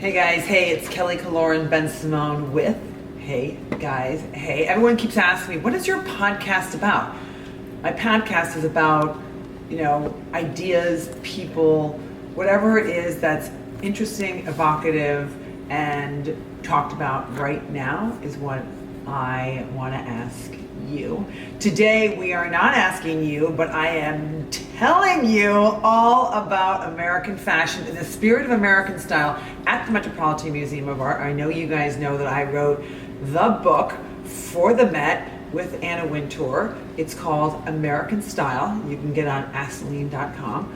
Hey guys, hey, it's Killoren Bensimon with Hey guys, hey. Everyone keeps asking me, what is your podcast about? My podcast is about, ideas, people, whatever it is that's interesting, evocative, and talked about right now is what I want to ask you. Today we are not asking you, but I am telling you all about American fashion in the spirit of American style at the Metropolitan Museum of Art. I know you guys know that I wrote the book for the Met with Anna Wintour. It's called American Style. You can get on Aseline.com.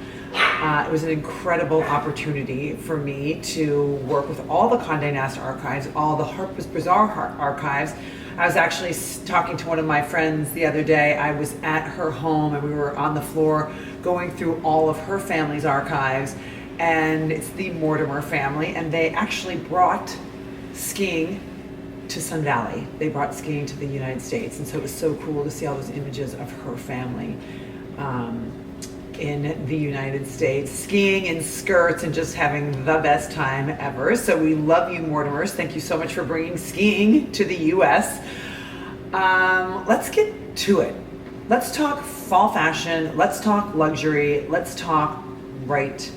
It was an incredible opportunity for me to work with all the Condé Nast archives, all the Harper's Bazaar archives. I was actually talking to one of my friends the other day. I was at her home and we were on the floor going through all of her family's archives, and it's the Mortimer family, and they actually brought skiing to Sun Valley. They brought skiing to the United States, and so it was so cool to see all those images of her family in the United States, skiing in skirts and just having the best time ever. So we love you, Mortimers. Thank you so much for bringing skiing to the US. Let's get to it. Let's talk fall fashion. Let's talk luxury. Let's talk right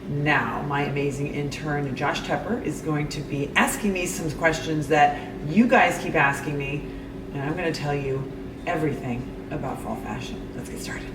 now. My amazing intern, Josh Tepper, is going to be asking me some questions that you guys keep asking me, and I'm going to tell you everything about fall fashion. Let's get started.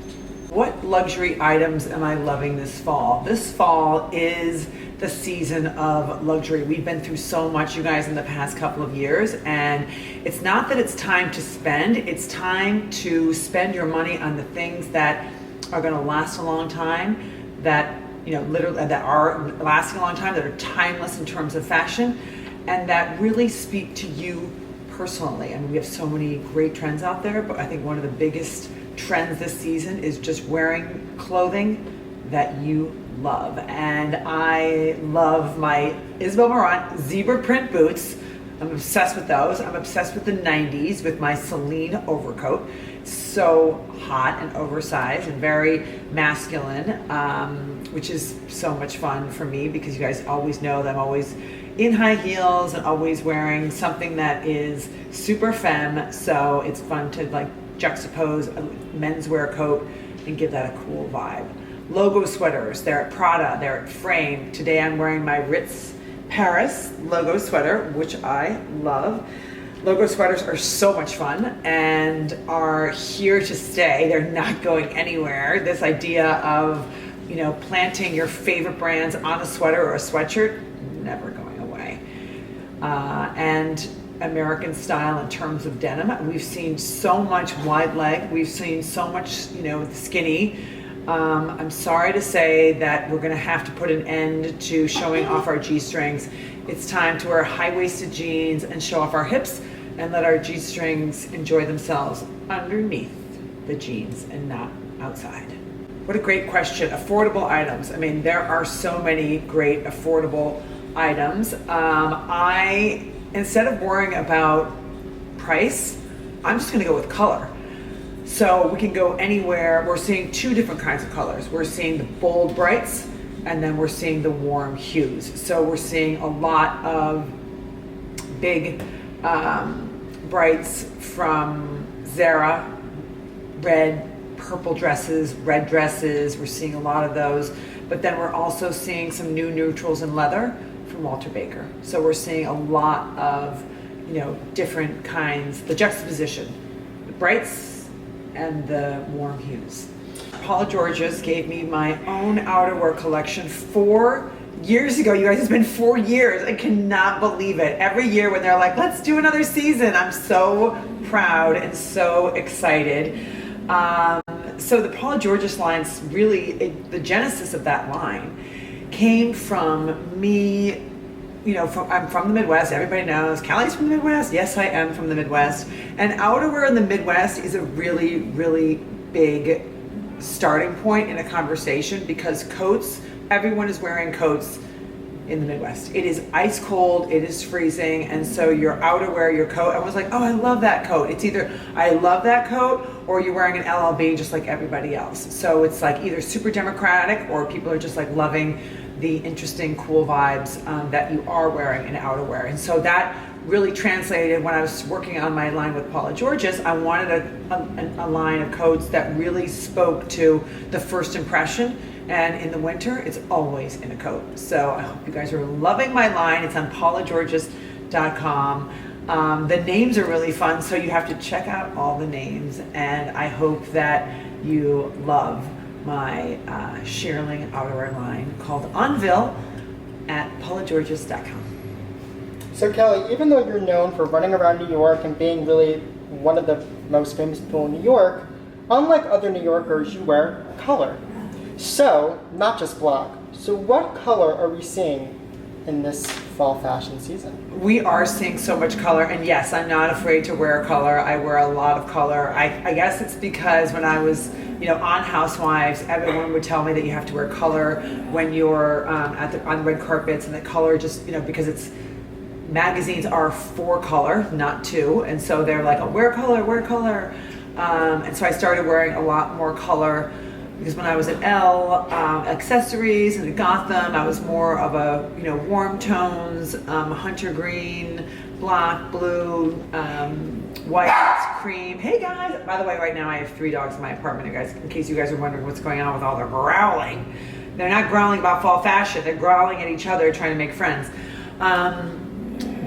What luxury items am I loving this fall? This fall is the season of luxury. We've been through so much, you guys, in the past couple of years, and it's not that it's time to spend, it's time to spend your money on the things that are going to last a long time, that literally that are lasting a long time, that are timeless in terms of fashion, and that really speak to you personally. And we have so many great trends out there, but I think one of the biggest trends this season is just wearing clothing that you love. And I love my Isabel Marant zebra print boots. I'm obsessed with those. I'm obsessed with the 90s with my Celine overcoat. So hot and oversized and very masculine, which is so much fun for me because you guys always know that I'm always in high heels and always wearing something that is super femme. So it's fun to juxtapose a menswear coat and give that a cool vibe. Logo sweaters, they're at Prada, they're at Frame. Today I'm wearing my Ritz Paris logo sweater, which I love. Logo sweaters are so much fun and are here to stay. They're not going anywhere. This idea of, planting your favorite brands on a sweater or a sweatshirt, never going away. And American style in terms of denim. We've seen so much wide leg. We've seen so much, skinny. I'm sorry to say that we're going to have to put an end to showing off our G-strings. It's time to wear high-waisted jeans and show off our hips and let our G-strings enjoy themselves underneath the jeans and not outside. What a great question. Affordable items. I mean, there are so many great affordable items. Instead of worrying about price, I'm just gonna go with color. So we can go anywhere. We're seeing two different kinds of colors. We're seeing the bold brights, and then we're seeing the warm hues. So we're seeing a lot of big brights from Zara, red, purple dresses, red dresses. We're seeing a lot of those. But then we're also seeing some new neutrals in leather from Walter Baker. So we're seeing a lot of, different kinds, the juxtaposition, the brights and the warm hues. Paula Georges gave me my own outerwear collection 4 years ago. You guys, it's been 4 years. I cannot believe it. Every year when they're like, let's do another season, I'm so proud and so excited. So the Paula Georges line's really, the genesis of that line came from me, I'm from the Midwest. Everybody knows Callie's from the Midwest. Yes, I am from the Midwest. And outerwear in the Midwest is a really, really big starting point in a conversation because coats, everyone is wearing coats in the Midwest. It is ice cold, it is freezing, and so your outerwear, your coat, I was like, oh, I love that coat. It's either I love that coat or you're wearing an LLB just like everybody else. So it's like either super democratic or people are just like loving the interesting, cool vibes that you are wearing in outerwear. And so that really translated when I was working on my line with Paula Georges. I wanted a line of coats that really spoke to the first impression. And in the winter, it's always in a coat. So I hope you guys are loving my line. It's on paulageorges.com. The names are really fun, so you have to check out all the names. And I hope that you love my shearling outerwear line called Anvil at paulageorges.com. So Kelly, even though you're known for running around New York and being really one of the most famous people in New York, unlike other New Yorkers, you wear color. So, not just black. So what color are we seeing in this fall fashion season? We are seeing so much color, and yes, I'm not afraid to wear color. I wear a lot of color. I guess it's because when I was on Housewives, everyone would tell me that you have to wear color when you're on red carpets, and that color just, because it's magazines are for color, not to, and so they're like, oh, wear color, wear color. And so I started wearing a lot more color because when I was at Elle, accessories and at Gotham, I was more of a, warm tones, hunter green, black, blue, white, cream. Hey guys, by the way, right now I have 3 dogs in my apartment, you guys, in case you guys are wondering what's going on with all their growling. They're not growling about fall fashion, they're growling at each other trying to make friends.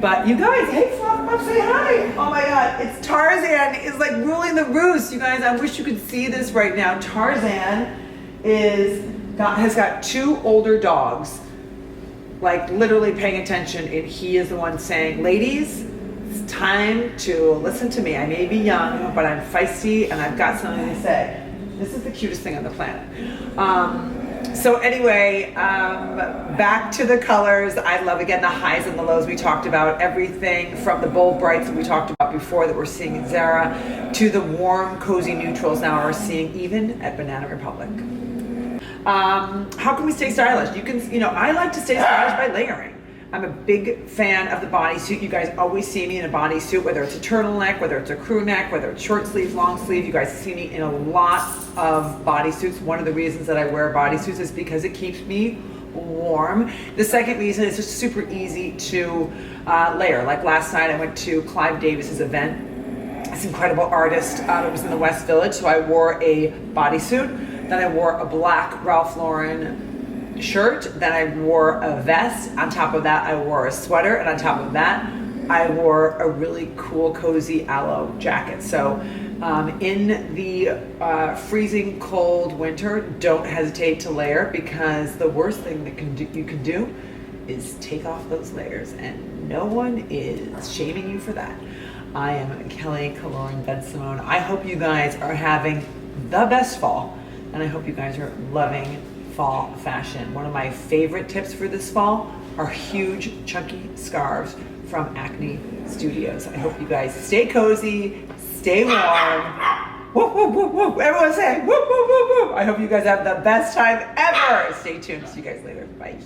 But you guys, hey Fluff, come up, say hi. Oh my God, it's Tarzan is like ruling the roost. You guys, I wish you could see this right now. Tarzan has got 2 older dogs, like literally paying attention, and he is the one saying, ladies, it's time to listen to me. I may be young, but I'm feisty and I've got something to say. This is the cutest thing on the planet. So anyway, back to the colors. I love, again, the highs and the lows we talked about. Everything from the bold brights that we talked about before that we're seeing in Zara to the warm, cozy neutrals now we're seeing even at Banana Republic. How can we stay stylish? You can, I like to stay stylish by layering. I'm a big fan of the bodysuit. You guys always see me in a bodysuit, whether it's a turtleneck, whether it's a crew neck, whether it's short sleeve, long sleeve. You guys see me in a lot of bodysuits. One of the reasons that I wear bodysuits is because it keeps me warm. The second reason is just super easy to layer. Like last night I went to Clive Davis's event. This incredible artist. It was in the West Village, so I wore a bodysuit. Then I wore a black Ralph Lauren shirt, then I wore a vest, on top of that I wore a sweater, and on top of that I wore a really cool cozy aloe jacket. So in the freezing cold winter, don't hesitate to layer, because the worst thing that you can do is take off those layers, and no one is shaming you for that. I am Killoren Bensimon. I hope you guys are having the best fall, and I hope you guys are loving fall fashion. One of my favorite tips for this fall are huge chunky scarves from Acne Studios. I hope you guys stay cozy, stay warm. Woo, woo, woo, woo. Everyone say woo, woo, woo, woo. I hope you guys have the best time ever. Stay tuned. See you guys later. Bye.